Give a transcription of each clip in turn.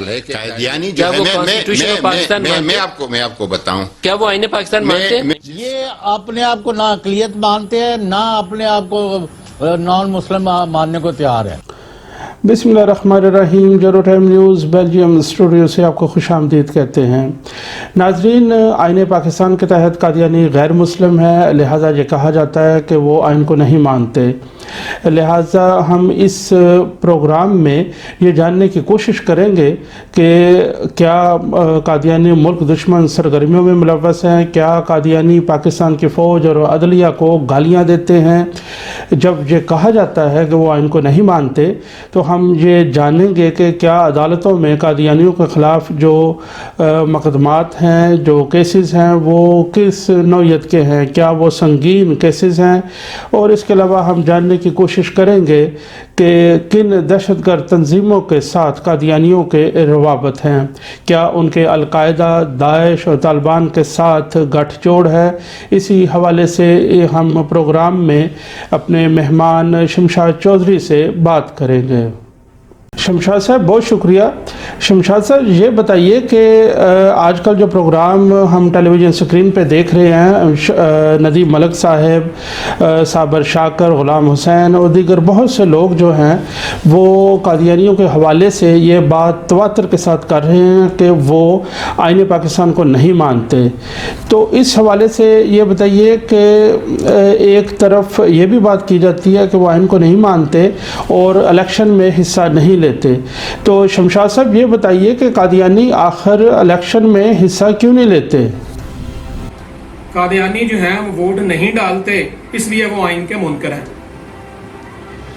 ہے کہ قادیانی کیا جو وہ ہے کانسٹیٹیوشن آف پاکستان مانتے ہیں؟ میں آپ کو بتاؤں، کیا وہ آئین پاکستان مانتے ہیں؟ یہ اپنے آپ کو نہ اقلیت مانتے ہیں، نہ اپنے آپ کو نان مسلم ماننے کو تیار ہے۔ بسم اللہ الرحمن الرحیم۔ Zero time news Belgium studio سے آپ کو خوش آمدید کہتے ہیں۔ ناظرین، آئین پاکستان کے تحت قادیانی غیر مسلم ہے، لہٰذا یہ کہا جاتا ہے کہ وہ آئین کو نہیں مانتے۔ لہٰذا ہم اس پروگرام میں یہ جاننے کی کوشش کریں گے کہ کیا قادیانی ملک دشمن سرگرمیوں میں ملوث ہیں، کیا قادیانی پاکستان کی فوج اور عدلیہ کو گالیاں دیتے ہیں۔ جب یہ کہا جاتا ہے کہ وہ آئین کو نہیں مانتے تو ہم یہ جانیں گے کہ کیا عدالتوں میں قادیانیوں کے خلاف جو مقدمات ہیں، جو کیسز ہیں، وہ کس نوعیت کے ہیں، کیا وہ سنگین کیسز ہیں، اور اس کے علاوہ ہم جاننے کی کوشش کریں گے کہ کن دہشت گرد تنظیموں کے ساتھ قادیانیوں کے روابط ہیں، کیا ان کے القاعدہ، داعش اور طالبان کے ساتھ گٹھ جوڑ ہے۔ اسی حوالے سے ہم پروگرام میں اپنے مہمان شمشاد چودھری سے بات کریں گے۔ شمشاد صاحب بہت شکریہ۔ شمشاد صاحب یہ بتائیے کہ آج کل جو پروگرام ہم ٹیلی ویژن سکرین پہ دیکھ رہے ہیں، ندیم ملک صاحب، صابر شاکر، غلام حسین اور دیگر بہت سے لوگ جو ہیں وہ قادیانیوں کے حوالے سے یہ بات تواتر کے ساتھ کر رہے ہیں کہ وہ آئین پاکستان کو نہیں مانتے۔ تو اس حوالے سے یہ بتائیے کہ ایک طرف یہ بھی بات کی جاتی ہے کہ وہ آئین کو نہیں مانتے اور الیکشن میں حصہ نہیں لیتے، تو شمشاد صاحب یہ بتائیے کہ قادیانی آخر الیکشن میں حصہ کیوں نہیں لیتے؟ قادیانی جو ہیں وہ ووٹ نہیں ڈالتے، اس لیے وہ آئین کے منکر ہیں۔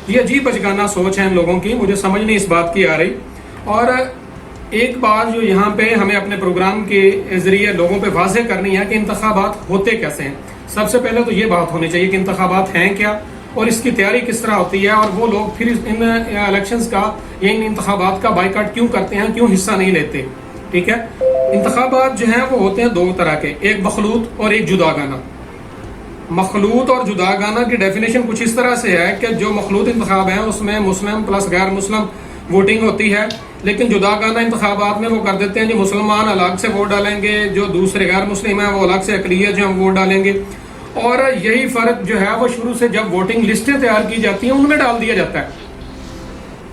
یہ عجیب بچگانہ سوچ ہے ان لوگوں کی، مجھے سمجھ نہیں اس بات کی آ رہی۔ اور ایک بات جو یہاں پہ ہمیں اپنے پروگرام کے ذریعے لوگوں پہ واضح کرنی ہے کہ انتخابات ہوتے کیسے ہیں۔ سب سے پہلے تو یہ بات ہونی چاہیے کہ انتخابات ہیں کیا اور اس کی تیاری کس طرح ہوتی ہے، اور وہ لوگ پھر ان الیکشنز کا یا ان انتخابات کا بائیکاٹ کیوں کرتے ہیں، کیوں حصہ نہیں لیتے۔ ٹھیک ہے، انتخابات جو ہیں وہ ہوتے ہیں دو طرح کے، ایک مخلوط اور ایک جداگانہ۔ مخلوط اور جداگانہ کی ڈیفینیشن کچھ اس طرح سے ہے کہ جو مخلوط انتخاب ہیں اس میں مسلم پلس غیر مسلم ووٹنگ ہوتی ہے، لیکن جداگانہ انتخابات میں وہ کر دیتے ہیں جو مسلمان الگ سے ووٹ ڈالیں گے، جو دوسرے غیر مسلم ہیں وہ الگ سے اقلیت جو ہیں ووٹ ڈالیں گے۔ اور یہی فرق جو ہے وہ شروع سے جب ووٹنگ لسٹیں تیار کی جاتی ہیں ان میں ڈال دیا جاتا ہے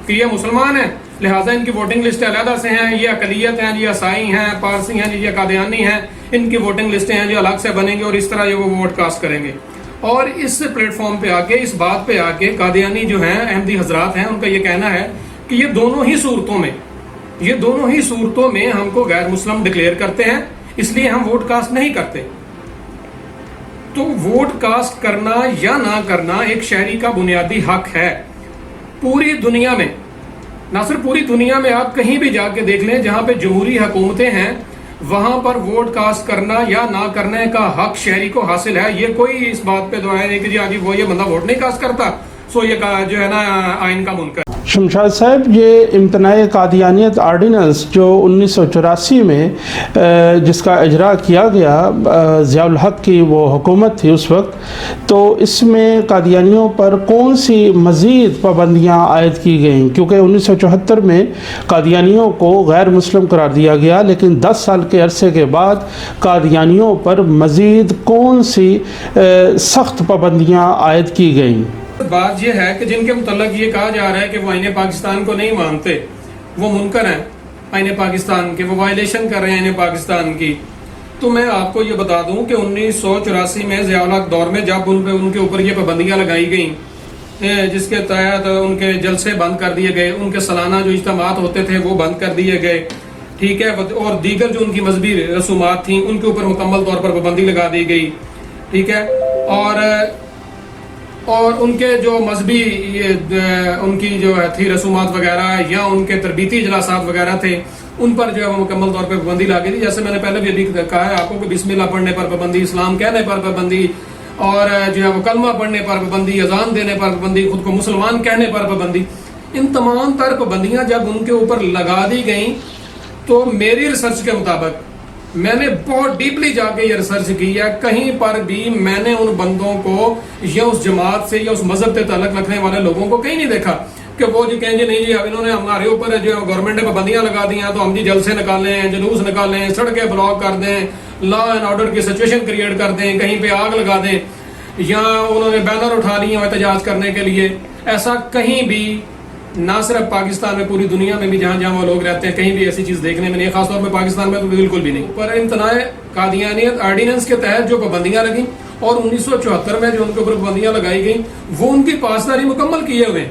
کہ یہ مسلمان ہیں لہٰذا ان کی ووٹنگ لسٹیں علیحدہ سے ہیں، یہ اقلیت ہیں، یہ عیسائی ہیں، پارسی ہیں، یہ قادیانی ہیں، ان کی ووٹنگ لسٹیں ہیں جو الگ سے بنیں گے اور اس طرح یہ وہ ووٹ کاسٹ کریں گے۔ اور اس پلیٹ فارم پہ آ کے، اس بات پہ آ کے قادیانی جو ہیں، احمدی حضرات ہیں، ان کا یہ کہنا ہے کہ یہ دونوں ہی صورتوں میں ہم کو غیر مسلم ڈکلیئر کرتے ہیں، اس لیے ہم ووٹ کاسٹ نہیں کرتے۔ تو ووٹ کاسٹ کرنا یا نہ کرنا ایک شہری کا بنیادی حق ہے۔ پوری دنیا میں، نہ صرف پوری دنیا میں، آپ کہیں بھی جا کے دیکھ لیں جہاں پہ جمہوری حکومتیں ہیں وہاں پر ووٹ کاسٹ کرنا یا نہ کرنے کا حق شہری کو حاصل ہے۔ یہ کوئی اس بات پہ دعائیں نہیں کہ جی وہ یہ بندہ ووٹ نہیں کاسٹ کرتا سو یہ جو ہے نا آئین کا منکر۔ شمشاد صاحب، یہ امتناع قادیانیت آرڈیننس جو 1984 میں جس کا اجرا کیا گیا، ضیاء الحق کی وہ حکومت تھی اس وقت، تو اس میں قادیانیوں پر کون سی مزید پابندیاں عائد کی گئیں؟ کیونکہ 1974 میں قادیانیوں کو غیر مسلم قرار دیا گیا، لیکن 10 سال کے عرصے کے بعد قادیانیوں پر مزید کون سی سخت پابندیاں عائد کی گئیں؟ بات یہ ہے کہ جن کے متعلق یہ کہا جا رہا ہے کہ وہ آئین پاکستان کو نہیں مانتے، وہ منکر ہیں آئین پاکستان کے، وہ وائلیشن کر رہے ہیں آئین پاکستان کی، تو میں آپ کو یہ بتا دوں کہ 1984 میں ضیاء الحق دور میں جب ان کے اوپر یہ پابندیاں لگائی گئیں، جس کے تحت ان کے جلسے بند کر دیے گئے، ان کے سالانہ جو اجتماعات ہوتے تھے وہ بند کر دیے گئے، ٹھیک ہے، اور دیگر جو ان کی مذہبی رسومات تھیں ان کے اوپر مکمل طور پر پابندی لگا دی گئی، ٹھیک ہے، اور ان کے جو مذہبی ان کی جو تھی رسومات وغیرہ یا ان کے تربیتی اجلاسات وغیرہ تھے ان پر جو ہے وہ مکمل طور پہ پابندی لگی تھی۔ جیسے میں نے پہلے بھی کہا ہے آپ کو کہ بسم اللہ پڑھنے پر پابندی، اسلام کہنے پر پابندی، اور جو ہے وہ کلمہ پڑھنے پر پابندی، اذان دینے پر پابندی، خود کو مسلمان کہنے پر پابندی۔ ان تمام تر پابندیاں جب ان کے اوپر لگا دی گئیں تو میری ریسرچ کے مطابق، میں نے بہت ڈیپلی جا کے یہ ریسرچ کی ہے، کہیں پر بھی میں نے ان بندوں کو یا اس جماعت سے یا اس مذہب سے تعلق رکھنے والے لوگوں کو کہیں نہیں دیکھا کہ وہ جی کہیں جی نہیں جی اب انہوں نے ہمارے اوپر جو گورنمنٹ نے پابندیاں لگا دی ہیں تو ہم جی جلسے نکالیں، جلوس نکالیں، سڑکیں بلاک کر دیں، لا اینڈ آرڈر کی سچویشن کریٹ کر دیں، کہیں پہ آگ لگا دیں، یا انہوں نے بینر اٹھا لیے ہیں احتجاج کرنے کے لیے. ایسا کہیں بھی نہ صرف پاکستان میں، پوری دنیا میں بھی جہاں جہاں وہ لوگ رہتے ہیں کہیں بھی ایسی چیز دیکھنے میں نہیں، خاص طور پہ پاکستان میں تو بالکل بھی نہیں. پر امتناع قادیانیت آرڈیننس کے تحت جو پابندیاں لگیں اور 1974 میں جو ان کے اوپر پابندیاں لگائی گئیں وہ ان کی پاسداری مکمل کیے ہوئے.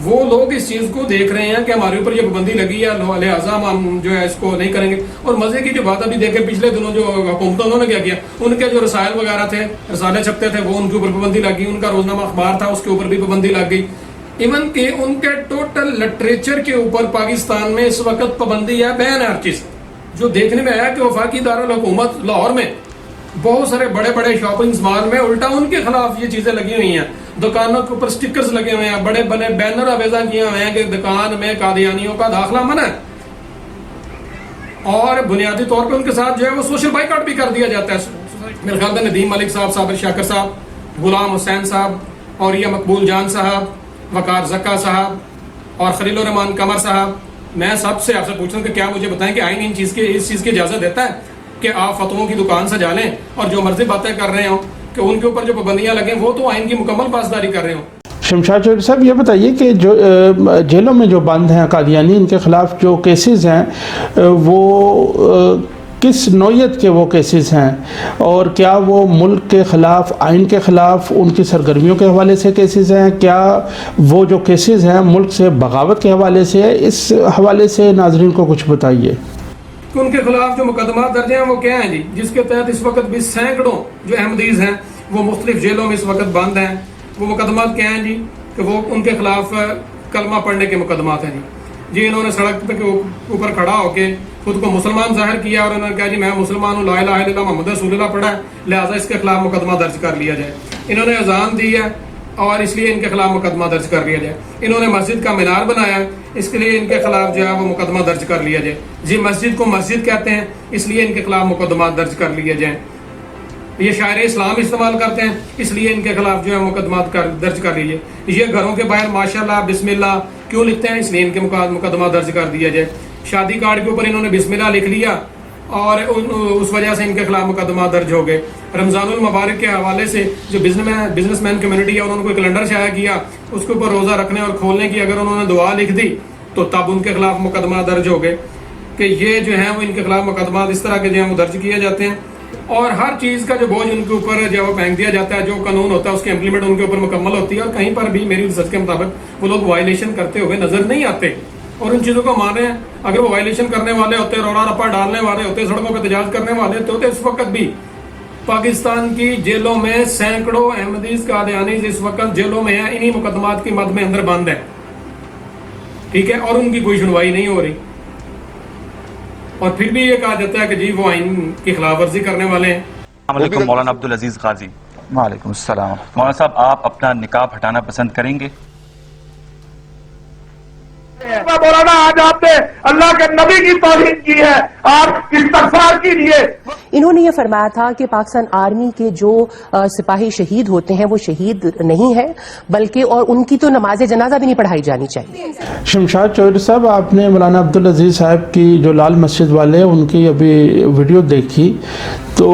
وہ لوگ اس چیز کو دیکھ رہے ہیں کہ ہمارے اوپر یہ پابندی لگی ہے لہٰذا ہم جو ہے اس کو نہیں کریں گے. اور مزے کی جو بات ابھی دیکھیں پچھلے دنوں جو حکومتوں انہوں نے کیا کیا، ان کے جو رسائل وغیرہ تھے، رسالے چھپتے تھے، وہ ان کے اوپر پابندی لگ گئی. ان کا روزنامہ اخبار تھا اس کے اوپر بھی پابندی لگ گئی. ایون کہ ان کے ٹوٹل لٹریچر کے اوپر پاکستان میں اس وقت پابندی ہے، بین ہے ہر چیز. جو دیکھنے میں آیا کہ وفاقی دارالحکومت لاہور میں بہت سارے بڑے بڑے شاپنگ مال میں الٹا ان کے خلاف یہ چیزیں لگی ہوئی ہیں. دکانوں کے اوپر سٹکرز لگے ہوئے ہیں، بڑے بڑے بینر آویزاں کیے ہوئے ہیں کہ دکان میں قادیانیوں کا داخلہ منع ہے. اور بنیادی طور پہ ان کے ساتھ جو ہے وہ سوشل بائیکاٹ بھی کر دیا جاتا ہے. میرے خیال میں ندیم ملک صاحب، صابر شاکر صاحب، غلام حسین صاحب، اور یہ مقبول جان صاحب، وقار زکا صاحب اور خلیل الرحمان قمر صاحب، میں سب سے آپ سے پوچھ رہا ہوں کہ کیا مجھے بتائیں کہ آئین اس چیز کی اجازت دیتا ہے کہ آپ فتووں کی دکان سجا لیں اور جو مرضی باتیں کر رہے ہوں کہ ان کے اوپر جو پابندیاں لگیں وہ تو آئین کی مکمل پاسداری کر رہے ہوں. شمشاد چودھری صاحب یہ بتائیے کہ جو جیلوں میں جو بند ہیں قادیانی، ان کے خلاف جو کیسز ہیں وہ کس نوعیت کے وہ کیسز ہیں، اور کیا وہ ملک کے خلاف، آئین کے خلاف، ان کی سرگرمیوں کے حوالے سے کیسز ہیں، کیا وہ جو کیسز ہیں ملک سے بغاوت کے حوالے سے ہے؟ اس حوالے سے ناظرین کو کچھ بتائیے. ان کے خلاف جو مقدمات درج ہیں وہ کیا ہیں جی، جس کے تحت اس وقت بھی سینکڑوں جو احمدیز ہیں وہ مختلف جیلوں میں اس وقت بند ہیں. وہ مقدمات کیا ہیں جی کہ وہ ان کے خلاف کلمہ پڑھنے کے مقدمات ہیں جی. انہوں نے سڑک کے اوپر کھڑا ہو کے خود کو مسلمان ظاہر کیا اور انہوں نے کہا جی میں مسلمان ہوں، لا الہ الا اللہ محمد رسول اللہ پڑھا ہے، لہٰذا اس کے خلاف مقدمہ درج کر لیا جائے. انہوں نے اذان دی ہے اور اس لیے ان کے خلاف مقدمہ درج کر لیا جائے. انہوں نے مسجد کا مینار بنایا ہے، اس کے لیے ان کے خلاف جو ہے وہ مقدمہ درج کر لیا جائے. جی مسجد کو مسجد کہتے ہیں، اس لیے ان کے خلاف مقدمات درج کر لیے جائیں. یہ شاعر اسلام استعمال کرتے ہیں، اس لیے ان کے خلاف جو ہے مقدمات درج کر لیجیے. یہ گھروں کے باہر ماشاءاللہ بسم اللہ کیوں لکھتے ہیں، اس لیے ان کے مقدمہ درج کر دیا جائے. شادی کارڈ کے اوپر انہوں نے بسم اللہ لکھ لیا اور اس وجہ سے ان کے خلاف مقدمہ درج ہو گئے. رمضان المبارک کے حوالے سے جو بزنس مین کمیونٹی ہے انہوں نے کوئی کیلنڈر شائع کیا، اس کے اوپر روزہ رکھنے اور کھولنے کی اگر انہوں نے دعا لکھ دی تو تب ان کے خلاف مقدمہ درج ہو گئے. کہ یہ جو ہیں وہ ان کے خلاف مقدمات اس طرح کے جو ہیں وہ درج کیے جاتے ہیں. اور ہر چیز کا جو بوجھ ان کے اوپر جو ہے وہ پھینک دیا جاتا ہے. جو قانون ہوتا ہے اس کی امپلیمنٹ ان کے اوپر مکمل ہوتی ہے اور کہیں پر بھی میری ریسرچ کے مطابق وہ لوگ وائلیشن کرتے ہوئے نظر نہیں آتے اور ان چیزوں کو مان رہے ہیں. اگر وہ وائلیشن کرنے والے ہوتے، روڑا رپا ڈالنے والے ہوتے، سڑکوں پہ احتجاج کرنے والے ہوتے، اس وقت بھی پاکستان کی جیلوں میں سینکڑوں احمدیز قادیانیز اس وقت جیلوں میں ہیں، انہی مقدمات کی مد میں اندر بند ہیں. ٹھیک ہے، اور ان کی کوئی سنوائی نہیں ہو رہی. اور پھر بھی یہ کہا جاتا ہے کہ جی وہ آئین کی خلاف ورزی کرنے والے ہیں. السلام علیکم مولانا عبدالعزیز غازی. وعلیکم السلام. مولانا صاحب آپ اپنا نقاب ہٹانا پسند کریں گے؟ مولانا آج آپ نے اللہ کے نبی کی توہین کی ہے، آپ استغفار کیجیے. انہوں نے یہ فرمایا تھا کہ پاکستان آرمی کے جو سپاہی شہید ہوتے ہیں وہ شہید نہیں ہیں بلکہ، اور ان کی تو نماز جنازہ بھی نہیں پڑھائی جانی چاہیے. شمشاد چودھری صاحب، آپ نے مولانا عبدالعزیز صاحب کی جو لال مسجد والے ان کی ابھی ویڈیو دیکھی تو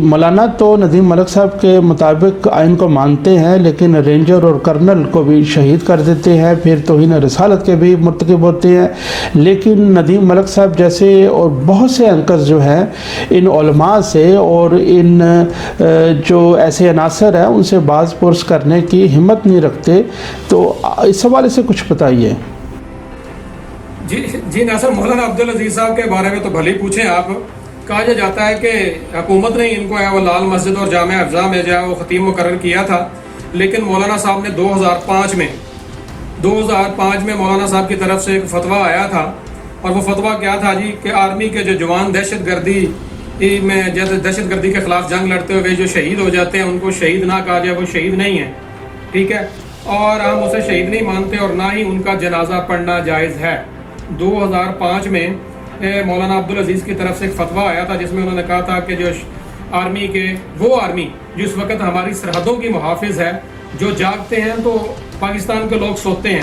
مولانا تو ندیم ملک صاحب کے مطابق آئین کو مانتے ہیں لیکن رینجر اور کرنل کو بھی شہید کر دیتے ہیں، پھر توہین رسالت کے بھی مرتکب ہوتے ہیں. لیکن ندیم ملک صاحب جیسے اور بہت سے اینکرز جو ہیں ان علماء سے اور ان جو ایسے عناصر ہیں ان سے باز پرس کرنے کی ہمت نہیں رکھتے. تو اس حوالے سے کچھ بتائیے. جی ناصر، مولانا عبدالعزیز صاحب کے بارے میں تو بھلے پوچھیں آپ. کہا جاتا ہے کہ حکومت نے ان کو ہے وہ لال مسجد اور جامع افضا میں جو ہے وہ خطیب مقرر کیا تھا، لیکن مولانا صاحب نے 2005 میں مولانا صاحب کی طرف سے ایک فتویٰ آیا تھا. اور وہ فتویٰ کیا تھا جی کہ آرمی کے جو جوان دہشت گردی کے خلاف جنگ لڑتے ہوئے جو شہید ہو جاتے ہیں ان کو شہید نہ کہا جائے، وہ شہید نہیں ہیں. ٹھیک ہے، اور ہم اسے شہید نہیں مانتے اور نہ ہی ان کا جنازہ پڑھنا جائز ہے. 2005 میں مولانا عبدالعزیز کی طرف سے ایک فتویٰ آیا تھا جس میں انہوں نے کہا تھا کہ جو آرمی جو اس وقت ہماری سرحدوں کی محافظ ہے، جو جاگتے ہیں تو پاکستان کے لوگ سوتے ہیں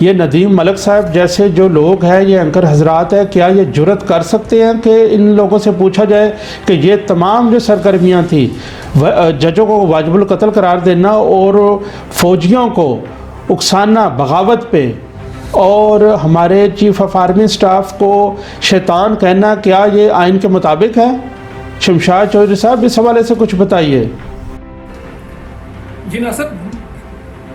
یہ ندیم ملک صاحب جیسے جو لوگ ہیں، یہ اینکر حضرات ہیں، کیا یہ جرت کر سکتے ہیں کہ ان لوگوں سے پوچھا جائے کہ یہ تمام جو سرگرمیاں تھیں، ججوں کو واجب القتل قرار دینا اور فوجیوں کو اکسانا بغاوت پہ اور ہمارے چیف آف آرمی سٹاف کو شیطان کہنا، کیا یہ آئین کے مطابق ہے؟ شمشاد چودھری صاحب اس حوالے سے کچھ بتائیے۔ جی ناصر،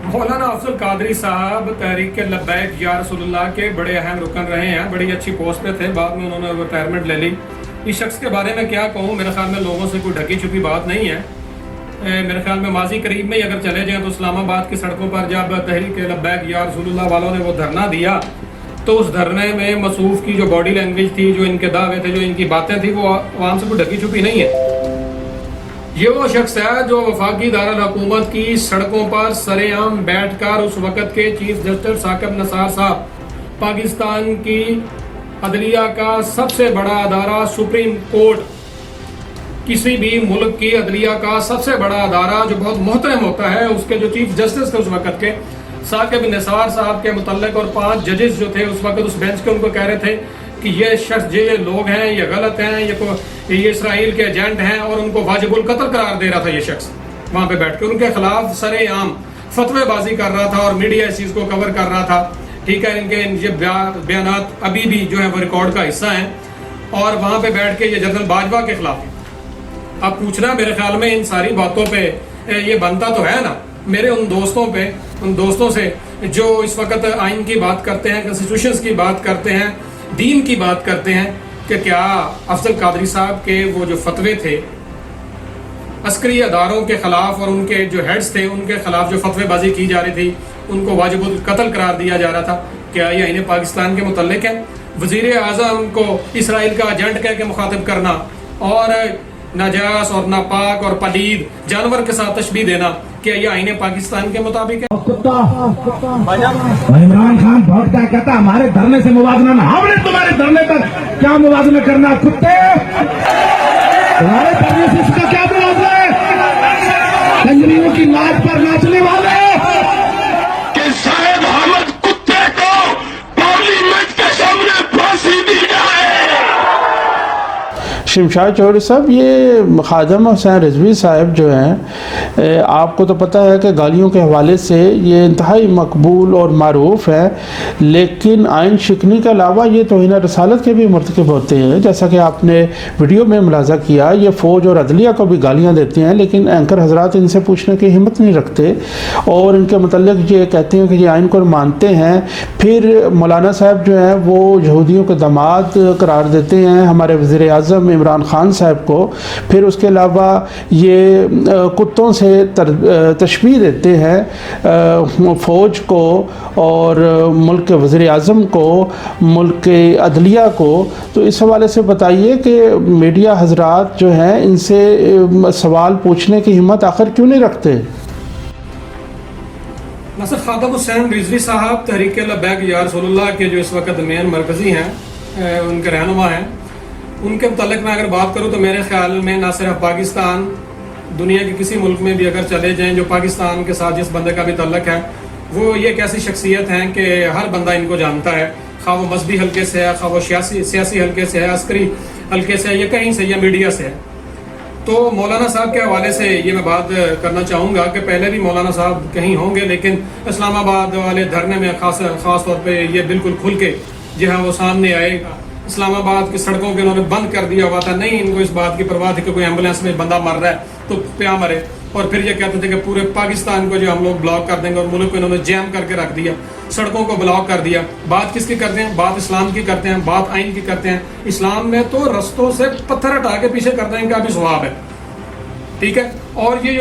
مولانا افضل قادری صاحب تحریک لبیک یا رسول اللہ کے بڑے اہم رکن رہے ہیں، بڑی اچھی پوسٹ پہ تھے، بعد میں انہوں نے ریٹائرمنٹ لے لی۔ اس شخص کے بارے میں کیا کہوں، میرے خیال میں لوگوں سے کوئی ڈھکی چھپی بات نہیں ہے۔ میرے خیال میں ماضی قریب میں ہی اگر چلے جائیں تو اسلام آباد کی سڑکوں پر جب تحریک لبیک یا رسول اللہ والوں نے وہ دھرنا دیا تو اس دھرنے میں مصروف کی جو باڈی لینگویج تھی، جو ان کے دعوے تھے، جو ان کی باتیں تھیں، وہ عوام سے کوئی ڈھکی چھپی نہیں ہے۔ یہ وہ شخص ہے جو وفاقی دارالحکومت کی سڑکوں پر سرے عام بیٹھ کر اس وقت کے چیف جسٹس ثاقب نثار صاحب، پاکستان کی عدلیہ کا سب سے بڑا ادارہ سپریم کورٹ، کسی بھی ملک کی عدلیہ کا سب سے بڑا ادارہ جو بہت محترم ہوتا ہے، اس کے جو چیف جسٹس تھے اس وقت کے ثاقب نثار صاحب کے متعلق اور 5 ججز جو تھے اس وقت اس بینچ کے، ان کو کہہ رہے تھے کہ یہ شخص، یہ لوگ ہیں، یہ غلط ہیں، یہ اسرائیل کے ایجنٹ ہیں، اور ان کو واجب القتل قرار دے رہا تھا۔ یہ شخص وہاں پہ بیٹھ کے ان کے خلاف سرے عام فتوی بازی کر رہا تھا اور میڈیا اس چیز کو کور کر رہا تھا، ٹھیک ہے۔ ان کے یہ بیانات ابھی بھی جو ہے وہ ریکارڈ کا حصہ ہیں، اور وہاں پہ بیٹھ کے یہ جنرل باجوہ کے خلاف۔ اب پوچھنا میرے خیال میں ان ساری باتوں پہ یہ بنتا تو ہے نا میرے ان دوستوں سے جو اس وقت آئین کی بات کرتے ہیں، کنسٹیٹیوشنز کی بات کرتے ہیں، دین کی بات کرتے ہیں، کہ کیا افضل قادری صاحب کے وہ جو فتوے تھے عسکری اداروں کے خلاف اور ان کے جو ہیڈز تھے ان کے خلاف جو فتوی بازی کی جا رہی تھی، ان کو واجب القتل قرار دیا جا رہا تھا، کیا یہ آئین پاکستان کے متعلق ہے؟ وزیر اعظم کو اسرائیل کا ایجنٹ کہہ کے مخاطب کرنا اور ناجائز اور ناپاک اور پلید جانور کے ساتھ تشبیہ دینا، کیا یہ آئین پاکستان کے مطابق ہے؟ عمران خان بھوکتا ہے، کہتا ہمارے دھرنے سے موازنہ نہ، ہم نے تمہارے دھرنے پر کیا موازنہ کرنا؟ کتے تمہارے دھرنے سے اس کا کیا موازنہ ہے؟ کنجریوں کی ناچ پر ناچنے والے کہ صاحب احمد کتے کو پارلیمنٹ کے سامنے پھانسی دی جائے۔ شمشاد چودھری صاحب، یہ خادم حسین رضوی صاحب جو ہیں، آپ کو تو پتہ ہے کہ گالیوں کے حوالے سے یہ انتہائی مقبول اور معروف ہے، لیکن آئین شکنی کے علاوہ یہ توہین رسالت کے بھی مرتکب ہوتے ہیں، جیسا کہ آپ نے ویڈیو میں ملاحظہ کیا۔ یہ فوج اور عدلیہ کو بھی گالیاں دیتے ہیں، لیکن اینکر حضرات ان سے پوچھنے کی ہمت نہیں رکھتے اور ان کے متعلق یہ کہتے ہیں کہ یہ آئین کو مانتے ہیں۔ پھر مولانا صاحب جو ہیں وہ یہودیوں کے داماد قرار دیتے ہیں ہمارے وزیر اعظم عمران خان صاحب کو، پھر اس کے علاوہ یہ کتوں سے تشبیہ دیتے ہیں فوج کو اور ملک کے وزیر اعظم کو، ملک کے عدلیہ کو۔ تو اس حوالے سے بتائیے کہ میڈیا حضرات جو ہیں ان سے سوال پوچھنے کی ہمت آخر کیوں نہیں رکھتے؟ ناصر، خادم حسین رضوی صاحب تحریک لبیک یا رسول اللہ کے جو اس وقت مین مرکزی ہیں، ان کے رہنما ہیں، ان کے متعلق میں اگر بات کروں تو میرے خیال میں نہ صرف پاکستان، دنیا کے کسی ملک میں بھی اگر چلے جائیں، جو پاکستان کے ساتھ جس بندے کا بھی تعلق ہے، وہ یہ ایک ایسی شخصیت ہیں کہ ہر بندہ ان کو جانتا ہے، خواہ وہ مذہبی حلقے سے ہے، خواہ وہ سیاسی حلقے سے ہے، عسکری حلقے سے ہے، یا کہیں سے، یا میڈیا سے ہے۔ تو مولانا صاحب کے حوالے سے یہ میں بات کرنا چاہوں گا کہ پہلے بھی مولانا صاحب کہیں ہوں گے، لیکن اسلام آباد والے دھرنے میں خاص طور پہ یہ بالکل کھل کے جو ہے وہ سامنے آئے گا۔ اسلام آباد کی سڑکوں کے انہوں نے بند کر دیا ہوا تھا، نہیں ان کو اس بات کی پرواہ تھی کہ کوئی ایمبولینس میں بندہ مر رہا ہے تو پیا مرے، اور پھر یہ کہتے تھے کہ پورے پاکستان کو جو ہم لوگ بلاک کر دیں گے، اور ملک کو انہوں نے جیم کر کے رکھ دیا، سڑکوں کو بلاک کر دیا۔ بات کس کی کرتے ہیں؟ بات اسلام کی کرتے ہیں، بات آئین کی کرتے ہیں۔ اسلام میں تو رستوں سے پتھر ہٹا کے پیچھے کر دیں کا بھی ثواب ہے، ٹھیک ہے۔ اور یہ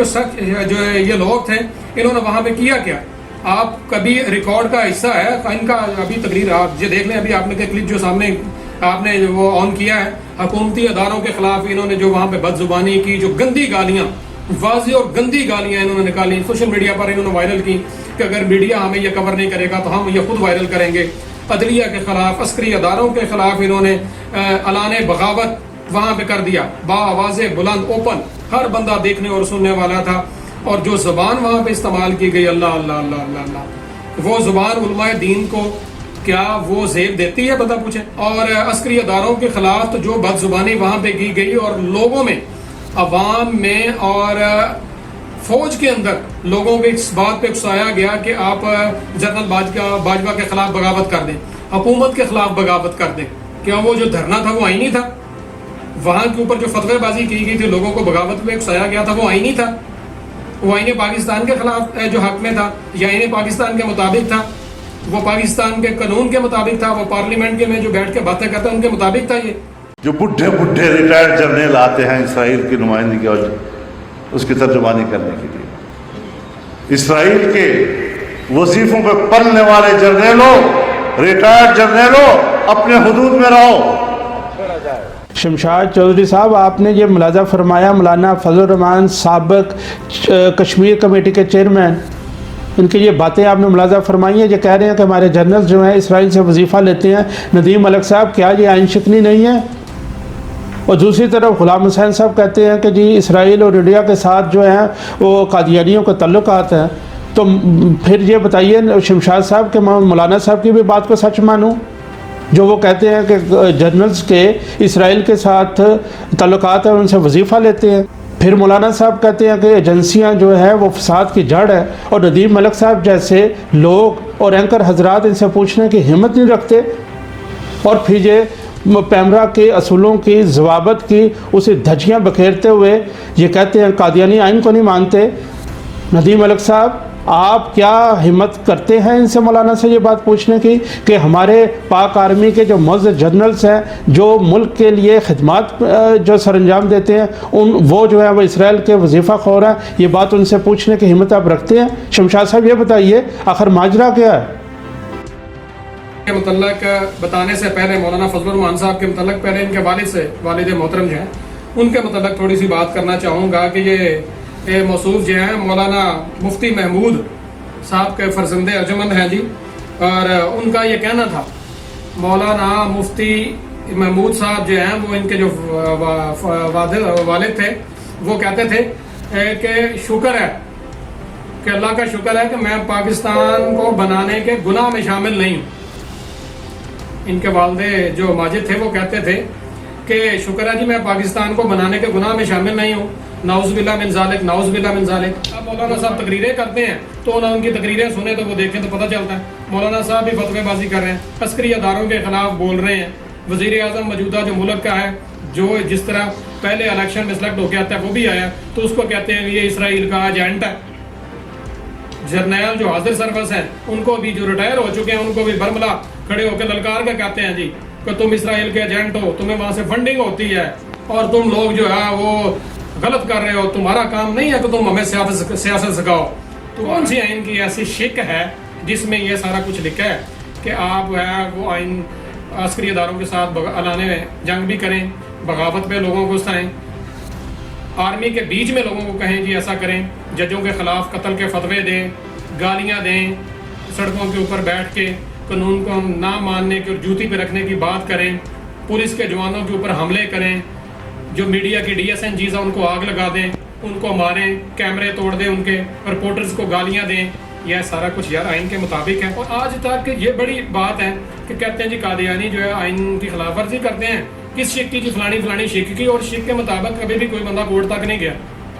جو یہ لوگ تھے، انہوں نے وہاں پہ کیا کیا؟ آپ کبھی ریکارڈ کا حصہ ہے ان کا، ابھی تقریر آپ یہ دیکھ لیں، ابھی آپ نے کلپ جو سامنے آپ نے وہ آن کیا ہے، حکومتی اداروں کے خلاف انہوں نے جو وہاں پہ بد زبانی کی، جو گندی گالیاں، واضح اور گندی گالیاں انہوں نے نکالی، سوشل میڈیا پر انہوں نے وائرل کی کہ اگر میڈیا ہمیں یہ کور نہیں کرے گا تو ہم یہ خود وائرل کریں گے۔ عدلیہ کے خلاف، عسکری اداروں کے خلاف انہوں نے اعلان بغاوت وہاں پہ کر دیا، با آواز بلند، اوپن، ہر بندہ دیکھنے اور سننے والا تھا۔ اور جو زبان وہاں پہ استعمال کی گئی، اللہ اللہ اللہ اللہ اللہ، وہ زبان علماء دین کو کیا وہ زیب دیتی ہے؟ بتا پوچھیں. اور عسکری اداروں کے خلاف تو جو بد زبانی وہاں پہ کی گئی اور لوگوں میں، عوام میں اور فوج کے اندر لوگوں کو اس بات پہ اکسایا گیا کہ آپ جنرل باجوہ کے خلاف بغاوت کر دیں، حکومت کے خلاف بغاوت کر دیں. کیا وہ جو دھرنا تھا وہ آئینی تھا؟ وہاں کے اوپر جو فتوی بازی کی گئی تھی، لوگوں کو بغاوت میں اکسایا گیا تھا، وہ آئینی تھا؟ وہ آئین پاکستان کے خلاف جو حق میں تھا، یا آئین پاکستان کے مطابق تھا؟ وہ پاکستان کے قانون کے مطابق تھا؟ وہ پارلیمنٹ کے میں جو بیٹھ کے باتیں کرتا ہے ان کے مطابق تھا؟ یہ جو بڈھے ریٹائرڈ جرنیل آتے ہیں اسرائیل کی نمائندگی اور اس کی ترجمانی کرنے کے لیے، اسرائیل کے وظیفوں پہ پلنے والے جرنیلوں، ریٹائرڈ جرنیلوں، اپنے حدود میں رہو. شمشاد چودھری صاحب، آپ نے یہ ملاحظہ فرمایا مولانا فضل الرحمان سابق کشمیر کمیٹی کے چیئرمین، ان کی یہ باتیں آپ نے ملاحظہ فرمائی ہیں. یہ کہہ رہے ہیں کہ ہمارے جرنلز جو ہیں اسرائیل سے وظیفہ لیتے ہیں. ندیم ملک صاحب، کیا یہ آئین شکنی نہیں ہے؟ اور دوسری طرف غلام حسین صاحب کہتے ہیں کہ جی اسرائیل اور انڈیا کے ساتھ جو ہیں وہ قادیانیوں کے تعلقات ہیں. تو پھر یہ بتائیے شمشاد صاحب کہ میں مولانا صاحب کی بھی بات کو سچ مانوں جو وہ کہتے ہیں کہ جرنلز کے اسرائیل کے ساتھ تعلقات ہیں، ان سے وظیفہ لیتے ہیں. پھر مولانا صاحب کہتے ہیں کہ ایجنسیاں جو ہیں وہ فساد کی جڑ ہے، اور ندیم ملک صاحب جیسے لوگ اور اینکر حضرات ان سے پوچھنے کی ہمت نہیں رکھتے، اور پھر یہ پیمرا کے اصولوں کی، ضوابط کی اسے دھجیاں بکھیرتے ہوئے یہ کہتے ہیں قادیانی آئین کو نہیں مانتے. ندیم ملک صاحب، آپ کیا ہمت کرتے ہیں ان سے مولانا سے یہ بات پوچھنے کی کہ ہمارے پاک آرمی کے جو معزز جنرلز ہیں جو ملک کے لیے خدمات جو سر انجام دیتے ہیں، وہ جو ہے وہ اسرائیل کے وظیفہ خور ہیں؟ یہ بات ان سے پوچھنے کی ہمت آپ رکھتے ہیں؟ شمشاد صاحب یہ بتائیے آخر ماجرا کیا ہے؟ کے متعلق بتانے سے پہلے مولانا فضل الرحمان صاحب کے متعلق پہلے ان کے والد سے، والد محترم جو ہیں ان کے متعلق تھوڑی سی بات کرنا چاہوں گا کہ یہ موصوف جو ہیں مولانا مفتی محمود صاحب کے فرزند ارجمند ہیں جی. اور ان کا یہ کہنا تھا، مولانا مفتی محمود صاحب جو ہیں وہ ان کے جو والد تھے وہ کہتے تھے کہ شکر ہے کہ اللہ کا شکر ہے کہ میں پاکستان کو بنانے کے گناہ میں شامل نہیں ہوں. ان کے والد جو ماجد تھے وہ کہتے تھے کہ شکر ہے جی میں پاکستان کو بنانے کے گناہ میں شامل نہیں ہوں. نعوذ باللہ من ذالک، نعوذ باللہ من ذالک. اب مولانا صاحب تقریریں کرتے ہیں تو ان کی تقریریں سنیں تو وہ دیکھیں تو پتہ چلتا ہے مولانا صاحب بھی فتوی بازی کر رہے ہیں، عسکری اداروں کے خلاف بول رہے ہیں. وزیر اعظم موجودہ جو ملک کا ہے، جو جس طرح پہلے الیکشن میں سلیکٹ ہو کے آتا ہے وہ بھی آیا تو اس کو کہتے ہیں یہ اسرائیل کا ایجنٹ ہے. جرنیل جو حاضر سروس ہیں ان کو بھی جو ریٹائر ہو چکے ہیں ان کو بھی برملا کھڑے ہو کے للکار کے کہتے ہیں جی کہ تم اسرائیل کے ایجنٹ ہو، تمہیں وہاں سے فنڈنگ ہوتی ہے اور تم لوگ جو ہے وہ غلط کر رہے ہو، تمہارا کام نہیں ہے کہ تم ہمیں سیاست سکھاؤ. تو کون سی آئین کی ایسی شک ہے جس میں یہ سارا کچھ لکھا ہے کہ آپ وہ آئین عسکری اداروں کے ساتھ اعلان جنگ بھی کریں، بغاوت پہ لوگوں کو ستائیں، آرمی کے بیچ میں لوگوں کو کہیں جی ایسا کریں، ججوں کے خلاف قتل کے فتوے دیں، گالیاں دیں، سڑکوں کے اوپر بیٹھ کے قانون کو نہ ماننے کی اور جوتی پہ رکھنے کی بات کریں، پولیس کے جوانوں کے اوپر حملے کریں، جو میڈیا کی ڈی ایس این جیز ان کو آگ لگا دیں، ان کو ماریں، کیمرے توڑ دیں، ان کے رپورٹرز کو گالیاں دیں. یہ سارا کچھ یار آئین کے مطابق ہے. اور آج تک یہ بڑی بات ہے کہ کہتے ہیں جی قادیانی جو ہے آئین کی خلاف ورزی کرتے ہیں. کس شک کی؟ جی فلانی شک کی، اور شک کے مطابق کبھی بھی کوئی بندہ کورٹ تک نہیں گیا،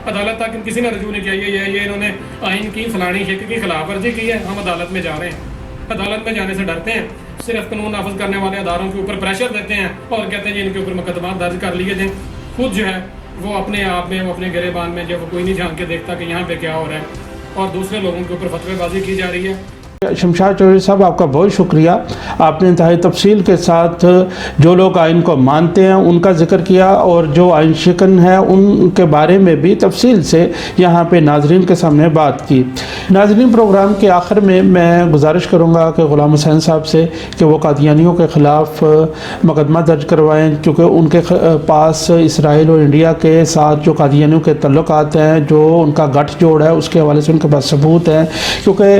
عدالت تک کسی نے رجوع نہیں کیا یہ انہوں نے آئین کی فلانی شک کی خلاف ورزی کی ہے، ہم عدالت میں جا رہے ہیں. عدالت میں جانے سے ڈرتے ہیں، صرف قانون نافذ کرنے والے اداروں کے اوپر پریشر دیتے ہیں اور کہتے ہیں جی ان کے اوپر مقدمات درج کر لیے جائیں. خود جو ہے وہ اپنے آپ میں، وہ اپنے گریبان میں جو کوئی نہیں جھانک کے دیکھتا کہ یہاں پہ کیا ہو رہا ہے، اور دوسرے لوگوں کے اوپر فتوی بازی کی جا رہی ہے. شمشاد چودھری صاحب آپ کا بہت شکریہ، آپ نے انتہائی تفصیل کے ساتھ جو لوگ آئین کو مانتے ہیں ان کا ذکر کیا اور جو آئین شکن ہے ان کے بارے میں بھی تفصیل سے یہاں پہ ناظرین کے سامنے بات کی. ناظرین، پروگرام کے آخر میں گزارش کروں گا کہ غلام حسین صاحب سے کہ وہ قادیانیوں کے خلاف مقدمہ درج کروائیں، کیونکہ ان کے پاس اسرائیل اور انڈیا کے ساتھ جو قادیانیوں کے تعلقات ہیں، جو ان کا گٹھ جوڑ ہے، اس کے حوالے سے ان کے پاس ثبوت ہیں. کیونکہ